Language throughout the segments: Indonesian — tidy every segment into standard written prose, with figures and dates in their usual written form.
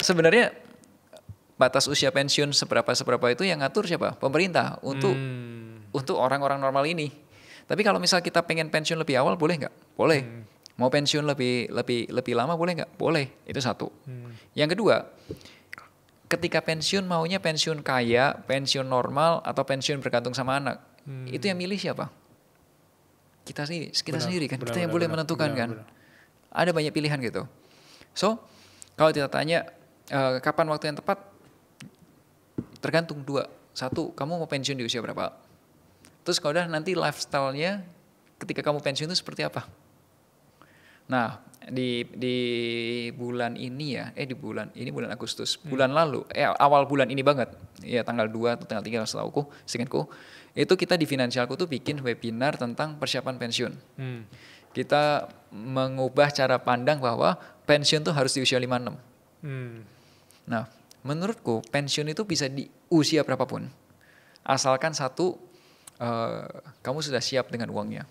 sebenarnya batas usia pensiun seberapa itu yang ngatur siapa? Pemerintah untuk orang-orang normal ini. Tapi kalau misal kita pengen pensiun lebih awal boleh nggak? Boleh. Mau pensiun lebih lama boleh nggak? Boleh. Itu satu. Yang kedua, ketika pensiun maunya pensiun kaya, pensiun normal atau pensiun bergantung sama anak. Itu yang milih siapa? Kita sendiri kan. Kita yang boleh menentukan kan. Ada banyak pilihan gitu. So, kalau kita tanya kapan waktu yang tepat? Tergantung dua. Satu, kamu mau pensiun di usia berapa? Terus kalau udah nanti lifestyle-nya ketika kamu pensiun itu seperti apa? Nah, di bulan ini ya, bulan Agustus, bulan lalu, awal bulan ini banget, ya tanggal 2 atau tanggal 3 seingatku, itu kita di Finansialku tuh bikin webinar tentang persiapan pensiun. Kita mengubah cara pandang bahwa pensiun tuh harus di usia 56. Nah, menurutku pensiun itu bisa di usia berapapun. Asalkan satu, kamu sudah siap dengan uangnya.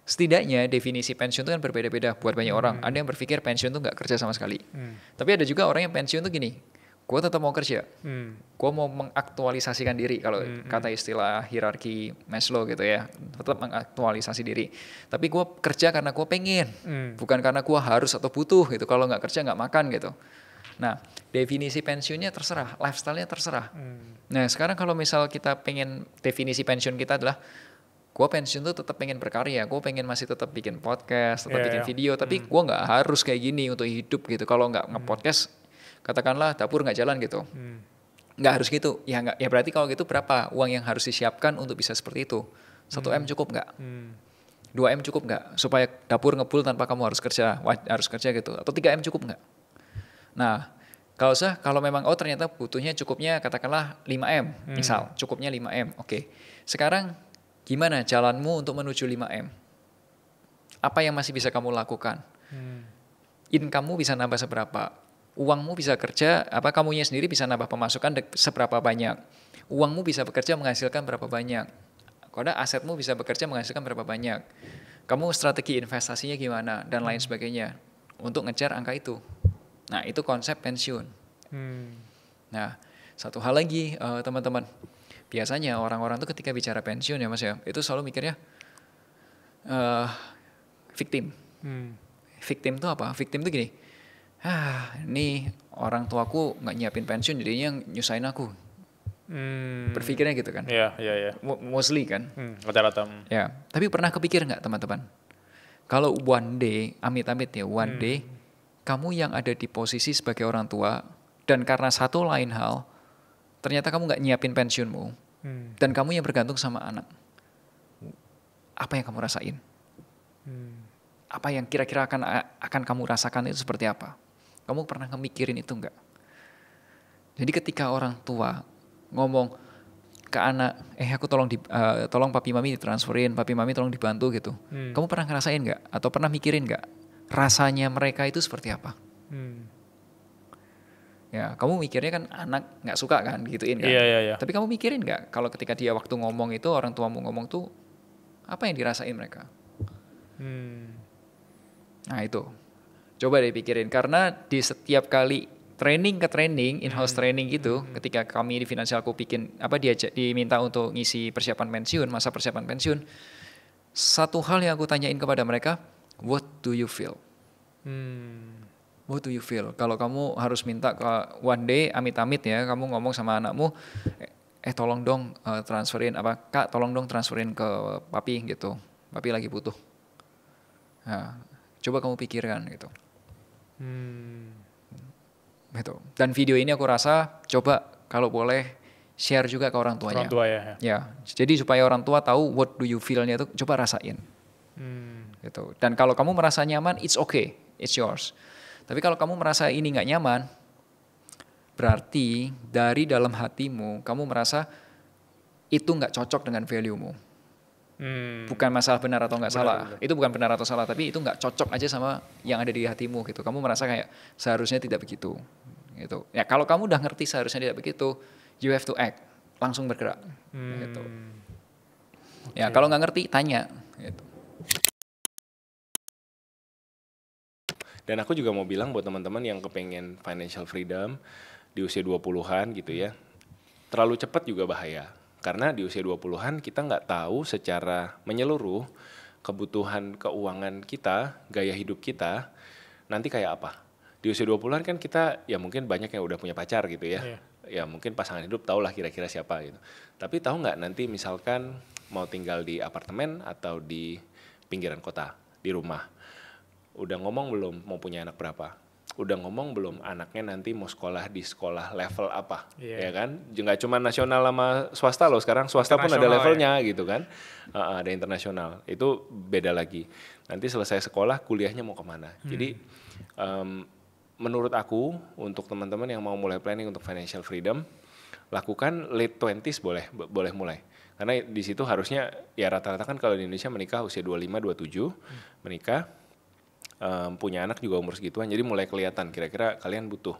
Setidaknya definisi pensiun itu kan berbeda-beda buat banyak orang. Ada yang berpikir pensiun itu nggak kerja sama sekali. Tapi ada juga orang yang pensiun itu gini, gue tetap mau kerja. Gue mau mengaktualisasikan diri, kalau kata istilah hierarki Maslow gitu ya. Tetap mengaktualisasi diri. Tapi gue kerja karena gue pengen. Bukan karena gue harus atau butuh gitu. Kalau nggak kerja nggak makan gitu. Nah, definisi pensiunnya terserah, lifestyle-nya terserah. Nah, sekarang kalau misal kita pengen definisi pensiun kita adalah gue pensiun tuh tetap pengen berkarya, gue pengen masih tetap bikin podcast, tetap bikin video, tapi gue nggak harus kayak gini untuk hidup gitu. Kalau nggak nge-podcast, katakanlah dapur nggak jalan gitu, nggak harus gitu. Ya nggak, ya berarti kalau gitu berapa uang yang harus disiapkan untuk bisa seperti itu? 1 M cukup nggak? 2 M cukup nggak? Supaya dapur ngebul tanpa kamu harus kerja gitu? Atau 3 M cukup nggak? Nah, kalau memang ternyata butuhnya cukupnya katakanlah 5 M, misal cukupnya 5 M. Oke. Sekarang gimana jalanmu untuk menuju 5 M? Apa yang masih bisa kamu lakukan? Income-mu bisa nambah seberapa? Uangmu bisa kerja, kamunya sendiri bisa nambah pemasukan seberapa banyak? Uangmu bisa bekerja menghasilkan berapa banyak? Karena asetmu bisa bekerja menghasilkan berapa banyak? Kamu strategi investasinya gimana? Dan lain sebagainya. Untuk ngejar angka itu. Nah, itu konsep pensiun. Nah, satu hal lagi teman-teman. Biasanya orang-orang tuh ketika bicara pensiun ya Mas ya, itu selalu mikirnya victim. Victim tuh apa? Victim tuh gini, ini orang tuaku nggak nyiapin pensiun jadinya nyusahin aku. Berpikirnya gitu kan? Iya. Mostly kan? Rata-rata. Ya, tapi pernah kepikir nggak teman-teman? Kalau one day, amit-amit ya, one day kamu yang ada di posisi sebagai orang tua dan karena satu lain hal ternyata kamu nggak nyiapin pensiunmu dan kamu yang bergantung sama anak, apa yang kamu rasain? Apa yang kira-kira akan kamu rasakan itu seperti apa? Kamu pernah ngemikirin itu nggak? Jadi ketika orang tua ngomong ke anak, aku tolong papi mami ditransferin, papi mami tolong dibantu gitu. Kamu pernah ngerasain nggak? Atau pernah mikirin nggak? Rasanya mereka itu seperti apa? Ya, kamu mikirnya kan anak nggak suka kan gituin kan? Iya. Tapi kamu mikirin nggak kalau ketika dia waktu ngomong itu orang tuamu ngomong tuh apa yang dirasain mereka? Nah itu, coba deh pikirin karena di setiap kali training ke training, in-house training gitu, ketika kami di Finansialku diminta untuk ngisi persiapan pensiun, masa persiapan pensiun, satu hal yang aku tanyain kepada mereka, what do you feel? What do you feel? Kalau kamu harus minta ke one day, amit-amit ya, kamu ngomong sama anakmu, tolong dong transferin Kak, tolong dong transferin ke papi gitu. Papi lagi butuh. Nah, coba kamu pikirkan gitu. Gitu. Dan video ini aku rasa coba kalau boleh share juga ke orang tuanya. Orang tua ya. Ya, jadi supaya orang tua tahu what do you feel-nya itu coba rasain. Gitu. Dan kalau kamu merasa nyaman, it's okay, it's yours. Tapi kalau kamu merasa ini nggak nyaman, berarti dari dalam hatimu kamu merasa itu nggak cocok dengan value-mu. Bukan masalah benar atau nggak salah. Benar. Itu bukan benar atau salah, tapi itu nggak cocok aja sama yang ada di hatimu gitu. Kamu merasa kayak seharusnya tidak begitu. Gitu. Ya kalau kamu udah ngerti seharusnya tidak begitu, you have to act, langsung bergerak. Gitu. Okay. Ya kalau nggak ngerti tanya. Gitu. Dan aku juga mau bilang buat teman-teman yang kepengen financial freedom di usia 20-an gitu ya, terlalu cepat juga bahaya. Karena di usia 20-an kita nggak tahu secara menyeluruh kebutuhan keuangan kita, gaya hidup kita, nanti kayak apa. Di usia 20-an kan kita ya mungkin banyak yang udah punya pacar gitu ya. Iya. Ya mungkin pasangan hidup tahulah kira-kira siapa gitu. Tapi tahu nggak nanti misalkan mau tinggal di apartemen atau di pinggiran kota, di rumah. Udah ngomong belum mau punya anak berapa? Udah ngomong belum anaknya nanti mau sekolah di sekolah level apa? Iya. Ya kan? Nggak cuma nasional sama swasta loh, sekarang swasta pun ada Internasional levelnya gitu kan. Ada internasional, itu beda lagi. Nanti selesai sekolah kuliahnya mau kemana? Jadi menurut aku untuk teman-teman yang mau mulai planning untuk financial freedom, lakukan late 20s boleh mulai. Karena di situ harusnya ya rata-rata kan kalau di Indonesia menikah usia 25 27 menikah, punya anak juga umur segituan, jadi mulai kelihatan kira-kira kalian butuh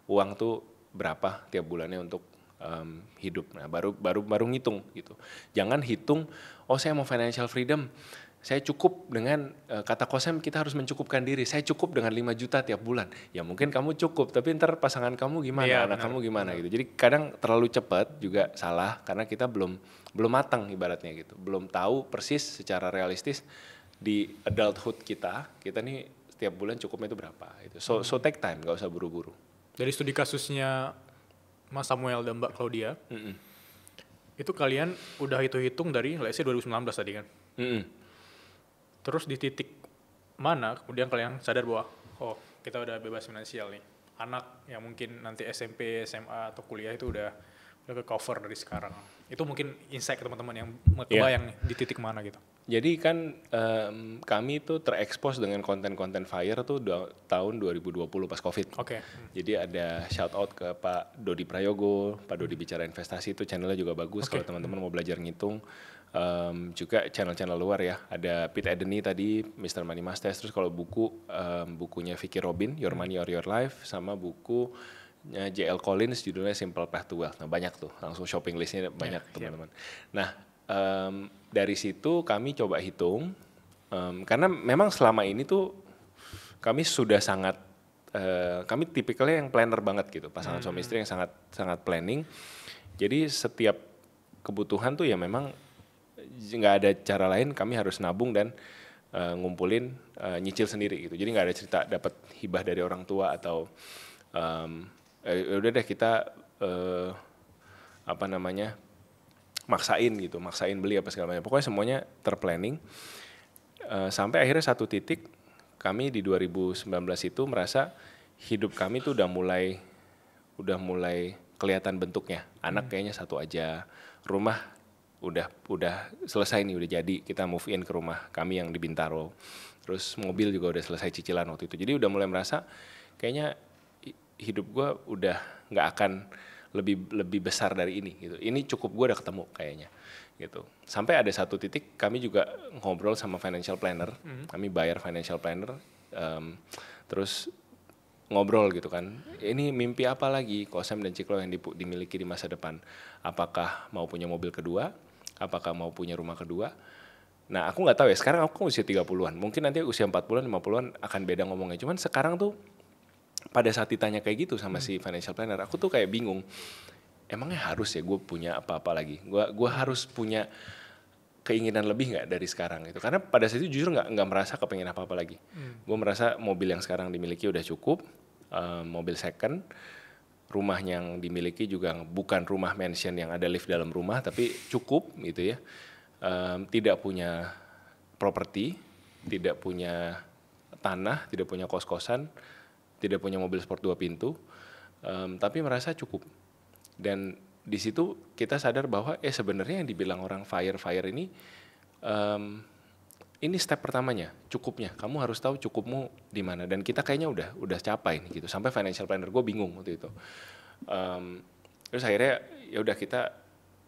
uang tuh berapa tiap bulannya untuk hidup. Nah, baru ngitung gitu. Jangan hitung, oh saya mau financial freedom, saya cukup dengan kata Kosem kita harus mencukupkan diri. Saya cukup dengan 5 juta tiap bulan. Ya mungkin kamu cukup, tapi ntar pasangan kamu gimana, Iya, anak benar, kamu gimana benar. gitu. Jadi kadang terlalu cepat juga salah karena kita belum matang ibaratnya gitu. Belum tahu persis secara realistis di adulthood kita nih setiap bulan cukupnya itu berapa. Itu. So take time, gak usah buru-buru. Dari studi kasusnya Mas Samuel dan Mbak Claudia, itu kalian udah hitung-hitung dari let's say 2019 tadi kan. Terus di titik mana kemudian kalian sadar bahwa oh kita udah bebas finansial nih. Anak yang mungkin nanti SMP, SMA atau kuliah itu udah ke cover dari sekarang. Itu mungkin insight ke teman-teman yang kebayang nih, di titik mana gitu. Jadi kan kami tuh terekspos dengan konten-konten FIRE tuh tahun 2020 pas COVID. Oke. Jadi ada shout out ke Pak Dodi Prayogo, Pak Dodi Bicara Investasi, itu channelnya juga bagus kalau teman-teman mau belajar ngitung. Juga channel-channel luar ya, ada Pete Edeni tadi, Mr. Money Masters, terus kalau bukunya Vicky Robin, Your Money or Your Life, sama buku J.L. Collins judulnya Simple Path to Wealth. Nah banyak tuh, langsung shopping listnya banyak teman-teman. Nah dari situ kami coba hitung, karena memang selama ini tuh kami sudah sangat, kami tipikalnya yang planner banget gitu, pasangan suami istri yang sangat planning. Jadi setiap kebutuhan tuh ya memang nggak ada cara lain, kami harus nabung dan ngumpulin, nyicil sendiri gitu. Jadi nggak ada cerita dapat hibah dari orang tua atau udah deh kita maksain beli apa segala macam. Pokoknya semuanya terplanning. Sampai akhirnya satu titik kami di 2019 itu merasa hidup kami tuh udah mulai kelihatan bentuknya. Anak kayaknya satu aja, rumah udah selesai nih, udah jadi, kita move in ke rumah kami yang di Bintaro. Terus mobil juga udah selesai cicilan waktu itu. Jadi udah mulai merasa kayaknya hidup gue udah nggak akan lebih besar dari ini gitu. Ini cukup, gue udah ketemu kayaknya gitu. Sampai ada satu titik kami juga ngobrol sama financial planner, kami bayar financial planner, terus ngobrol gitu kan. Ini mimpi apa lagi Kosem dan Ciklo yang dimiliki di masa depan? Apakah mau punya mobil kedua? Apakah mau punya rumah kedua? Nah aku nggak tahu ya, sekarang aku usia 30-an. Mungkin nanti usia 40-an, 50-an akan beda ngomongnya. Cuman sekarang tuh pada saat ditanya kayak gitu sama si financial planner, aku tuh kayak bingung. Emangnya harus ya gue punya apa-apa lagi? Gue harus punya keinginan lebih nggak dari sekarang gitu? Karena pada saat itu jujur nggak merasa kepengen apa-apa lagi. Gue merasa mobil yang sekarang dimiliki udah cukup, mobil second, rumah yang dimiliki juga bukan rumah mansion yang ada lift dalam rumah, tapi cukup gitu ya. Tidak punya properti, tidak punya tanah, tidak punya kos-kosan, tidak punya mobil sport 2 pintu, tapi merasa cukup. Dan di situ kita sadar bahwa sebenarnya yang dibilang orang FIRE ini step pertamanya, cukupnya. Kamu harus tahu cukupmu di mana. Dan kita kayaknya udah capai nih gitu. Sampai financial planner gue bingung waktu itu. Terus akhirnya ya udah kita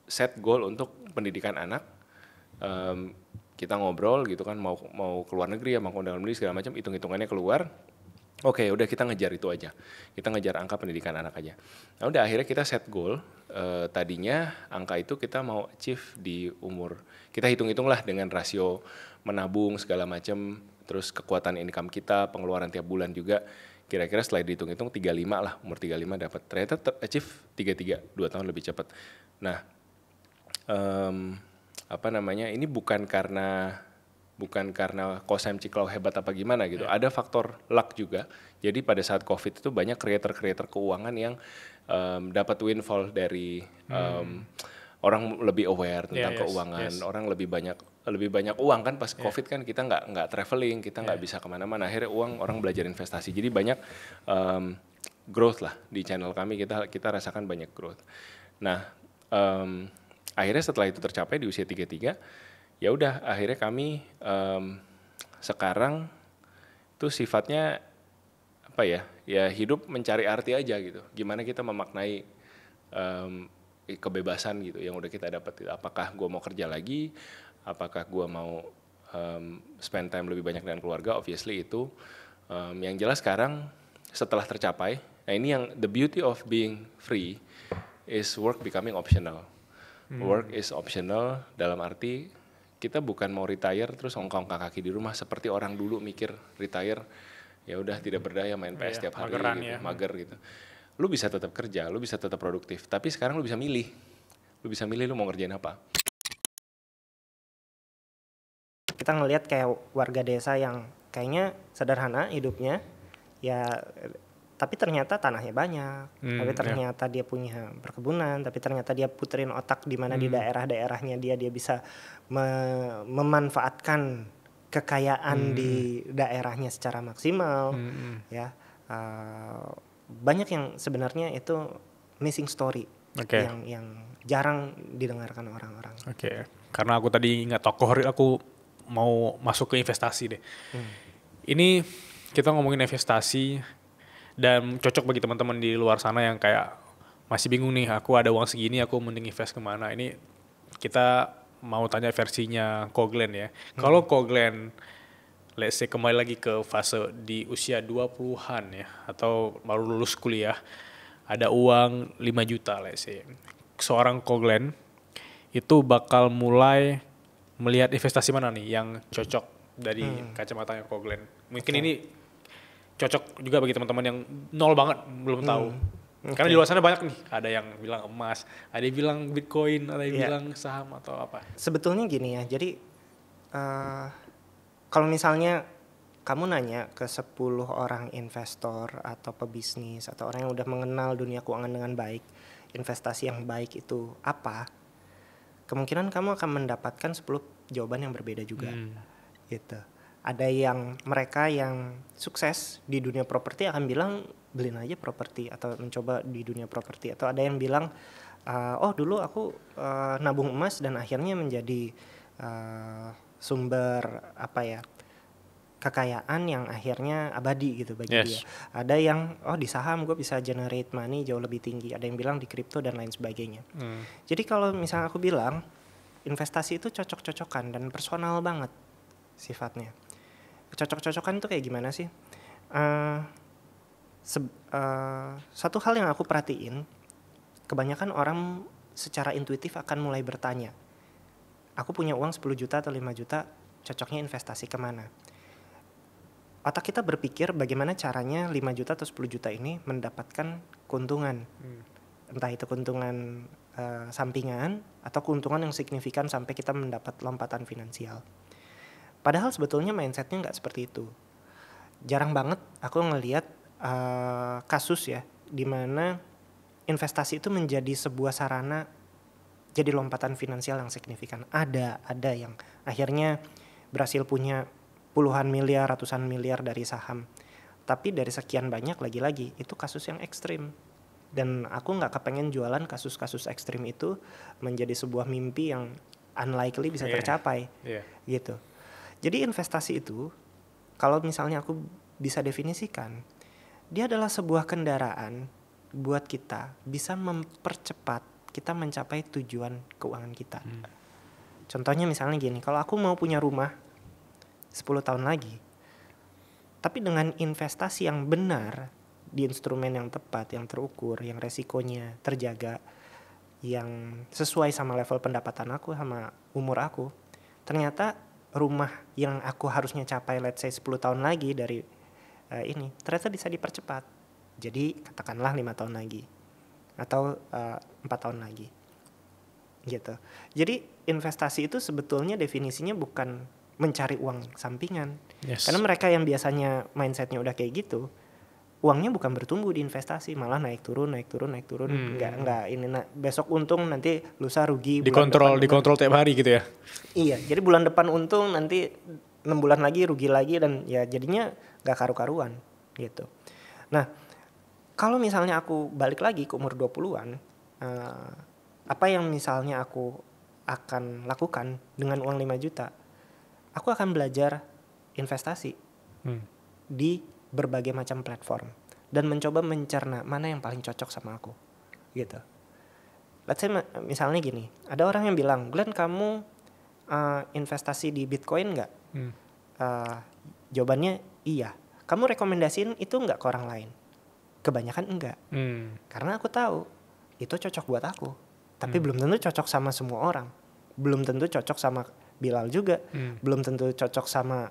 set goal untuk pendidikan anak. Kita ngobrol gitu kan, mau ke luar negeri ya, mau ke dalam negeri segala macam, hitung-hitungannya keluar. Oke, udah kita ngejar itu aja. Kita ngejar angka pendidikan anak aja. Nah udah akhirnya kita set goal. Tadinya angka itu kita mau achieve di umur, kita hitung-hitung lah dengan rasio menabung segala macam terus kekuatan income kita, pengeluaran tiap bulan juga, kira-kira setelah dihitung-hitung 35 lah, umur 35 dapat. Ternyata achieve 33, 2 tahun lebih cepat. Nah, ini bukan karena coach I'm Ciklau hebat apa gimana gitu. Ada faktor luck juga. Jadi pada saat COVID itu banyak creator keuangan yang dapat windfall dari orang lebih aware tentang keuangan. Orang lebih banyak uang kan pas COVID kan kita nggak traveling, kita nggak bisa kemana-mana. Akhirnya orang belajar investasi. Jadi banyak growth lah di channel kami, kita rasakan banyak growth. Nah, akhirnya setelah itu tercapai di usia 33, ya udah akhirnya kami sekarang tuh sifatnya apa ya hidup mencari arti aja gitu. Gimana kita memaknai kebebasan gitu yang udah kita dapat. Apakah gue mau kerja lagi, apakah gue mau spend time lebih banyak dengan keluarga, obviously itu yang jelas sekarang setelah tercapai. Nah ini yang the beauty of being free is work becoming optional. Work is optional dalam arti kita bukan mau retire terus ongkang kaki di rumah seperti orang dulu mikir retire ya udah tidak berdaya main PS tiap hari gitu, mager gitu. Lu bisa tetap kerja, lu bisa tetap produktif, tapi sekarang lu bisa milih. Lu bisa milih lu mau ngerjain apa. Kita ngelihat kayak warga desa yang kayaknya sederhana hidupnya, ya tapi ternyata tanahnya banyak, tapi ternyata dia punya perkebunan, tapi ternyata dia puterin otak di mana di daerah-daerahnya dia bisa memanfaatkan kekayaan di daerahnya secara maksimal, ya banyak yang sebenarnya itu missing story yang jarang didengarkan orang-orang. Karena aku tadi ingat tokoh, aku mau masuk ke investasi deh. Ini kita ngomongin investasi. Dan cocok bagi teman-teman di luar sana yang kayak masih bingung nih, aku ada uang segini, aku mending invest kemana. Ini kita mau tanya versinya Ko Glenn ya. Kalau Ko Glenn, let's say kembali lagi ke fase di usia 20-an ya, atau baru lulus kuliah, ada uang 5 juta let's say. Seorang Ko Glenn itu bakal mulai melihat investasi mana nih yang cocok dari kacamatanya Ko Glenn. Mungkin ini cocok juga bagi teman-teman yang nol banget, belum tahu. Karena di luar sana banyak nih, ada yang bilang emas, ada yang bilang Bitcoin, ada yang bilang saham atau apa. Sebetulnya gini ya, jadi kalau misalnya kamu nanya ke 10 orang investor atau pebisnis atau orang yang udah mengenal dunia keuangan dengan baik, investasi yang baik itu apa, kemungkinan kamu akan mendapatkan 10 jawaban yang berbeda juga. Gitu. Ada yang mereka yang sukses di dunia properti akan bilang beliin aja properti atau mencoba di dunia properti, atau ada yang bilang dulu aku nabung emas dan akhirnya menjadi sumber kekayaan yang akhirnya abadi gitu bagi dia. Ada yang di saham gue bisa generate money jauh lebih tinggi, ada yang bilang di kripto dan lain sebagainya. Jadi kalau misalnya aku bilang investasi itu cocok-cocokan dan personal banget sifatnya. Cocok-cocokan itu kayak gimana sih? Satu hal yang aku perhatiin, kebanyakan orang secara intuitif akan mulai bertanya, aku punya uang 10 juta atau 5 juta, cocoknya investasi kemana? Otak kita berpikir bagaimana caranya 5 juta atau 10 juta ini mendapatkan keuntungan. Entah itu keuntungan sampingan atau keuntungan yang signifikan sampai kita mendapat lompatan finansial. Padahal sebetulnya mindsetnya nggak seperti itu. Jarang banget aku ngelihat kasus ya, di mana investasi itu menjadi sebuah sarana jadi lompatan finansial yang signifikan. Ada yang akhirnya berhasil punya puluhan miliar, ratusan miliar dari saham. Tapi dari sekian banyak lagi-lagi itu kasus yang ekstrim. Dan aku nggak kepengen jualan kasus-kasus ekstrim itu menjadi sebuah mimpi yang unlikely bisa tercapai, gitu. Jadi investasi itu, kalau misalnya aku bisa definisikan, dia adalah sebuah kendaraan buat kita bisa mempercepat kita mencapai tujuan keuangan kita. Contohnya misalnya gini, kalau aku mau punya rumah 10 tahun lagi, tapi dengan investasi yang benar, di instrumen yang tepat, yang terukur, yang resikonya terjaga, yang sesuai sama level pendapatan aku, sama umur aku, ternyata rumah yang aku harusnya capai let's say 10 tahun lagi dari ini ternyata bisa dipercepat. Jadi katakanlah 5 tahun lagi atau 4 tahun lagi gitu. Jadi investasi itu sebetulnya definisinya bukan mencari uang sampingan. Yes. Karena mereka yang biasanya mindsetnya udah kayak gitu, uangnya bukan bertumbuh di investasi, malah naik turun. Nggak ini besok untung nanti lusa rugi. Dikontrol tiap hari gitu ya. Iya, jadi bulan depan untung, nanti 6 bulan lagi rugi lagi, dan ya jadinya nggak karu-karuan gitu. Nah, kalau misalnya aku balik lagi ke umur 20-an, apa yang misalnya aku akan lakukan dengan uang 5 juta? Aku akan belajar investasi di berbagai macam platform dan mencoba mencerna mana yang paling cocok sama aku gitu. Let's say misalnya gini, ada orang yang bilang, Glenn kamu investasi di Bitcoin nggak? Jawabannya iya. Kamu rekomendasiin itu nggak ke orang lain? Kebanyakan enggak. Karena aku tahu itu cocok buat aku, tapi belum tentu cocok sama semua orang. Belum tentu cocok sama Bilal juga, belum tentu cocok sama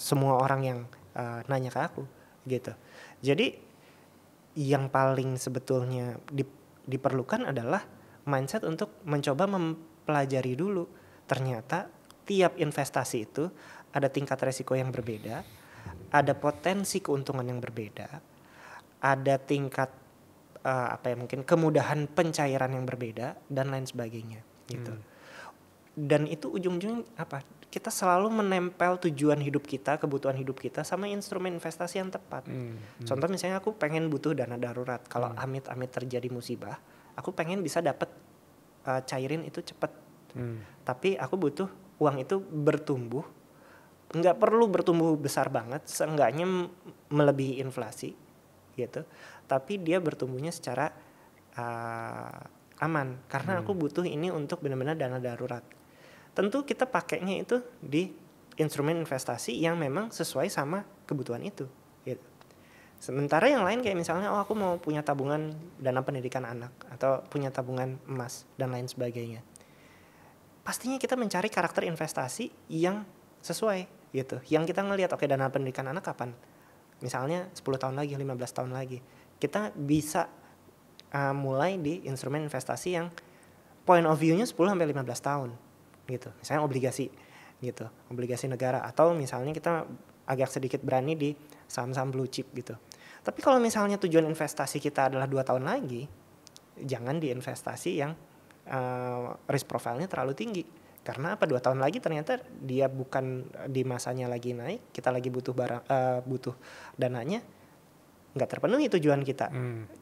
semua orang yang nanya ke aku gitu. Jadi yang paling sebetulnya diperlukan adalah mindset untuk mencoba mempelajari dulu. Ternyata tiap investasi itu ada tingkat resiko yang berbeda, ada potensi keuntungan yang berbeda, ada tingkat mungkin kemudahan pencairan yang berbeda dan lain sebagainya gitu. Dan itu ujung-ujungnya apa? Kita selalu menempel tujuan hidup kita, kebutuhan hidup kita sama instrumen investasi yang tepat. Contoh misalnya aku pengen butuh dana darurat. Kalau amit-amit terjadi musibah, aku pengen bisa dapat cairin itu cepat. Tapi aku butuh uang itu bertumbuh. Nggak perlu bertumbuh besar banget, seenggaknya melebihi inflasi gitu. Tapi dia bertumbuhnya secara aman. Karena aku butuh ini untuk benar-benar dana darurat. Tentu kita pakainya itu di instrumen investasi yang memang sesuai sama kebutuhan itu gitu. Sementara yang lain kayak misalnya aku mau punya tabungan dana pendidikan anak atau punya tabungan emas dan lain sebagainya. Pastinya kita mencari karakter investasi yang sesuai gitu. Yang kita ngelihat dana pendidikan anak kapan? Misalnya 10 tahun lagi, 15 tahun lagi. Kita bisa mulai di instrumen investasi yang point of view-nya 10 sampai 15 tahun. Gitu. Misalnya obligasi gitu, obligasi negara, atau misalnya kita agak sedikit berani di saham-saham blue chip gitu. Tapi kalau misalnya tujuan investasi kita adalah 2 tahun lagi, jangan di investasi yang risk profile-nya terlalu tinggi. Karena 2 tahun lagi ternyata dia bukan di masanya lagi naik, kita lagi butuh butuh dananya, nggak terpenuhi tujuan kita.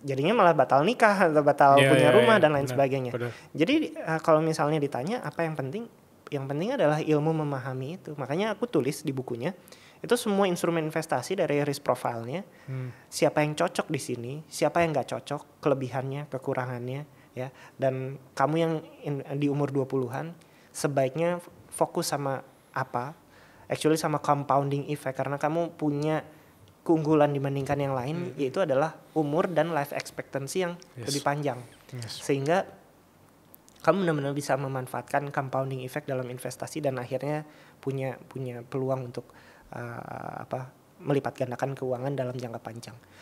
Jadinya malah batal nikah atau batal punya rumah dan lain sebagainya. Jadi kalau misalnya ditanya apa yang penting adalah ilmu memahami itu. Makanya aku tulis di bukunya itu semua instrumen investasi dari risk profile-nya, siapa yang cocok di sini, siapa yang nggak cocok, kelebihannya, kekurangannya, ya. Dan kamu yang di umur 20-an sebaiknya fokus sama apa? Actually sama compounding effect, karena kamu punya keunggulan dibandingkan yang lain, yaitu adalah umur dan life expectancy yang lebih panjang. Sehingga kamu benar-benar bisa memanfaatkan compounding effect dalam investasi dan akhirnya punya peluang untuk melipat gandakan keuangan dalam jangka panjang.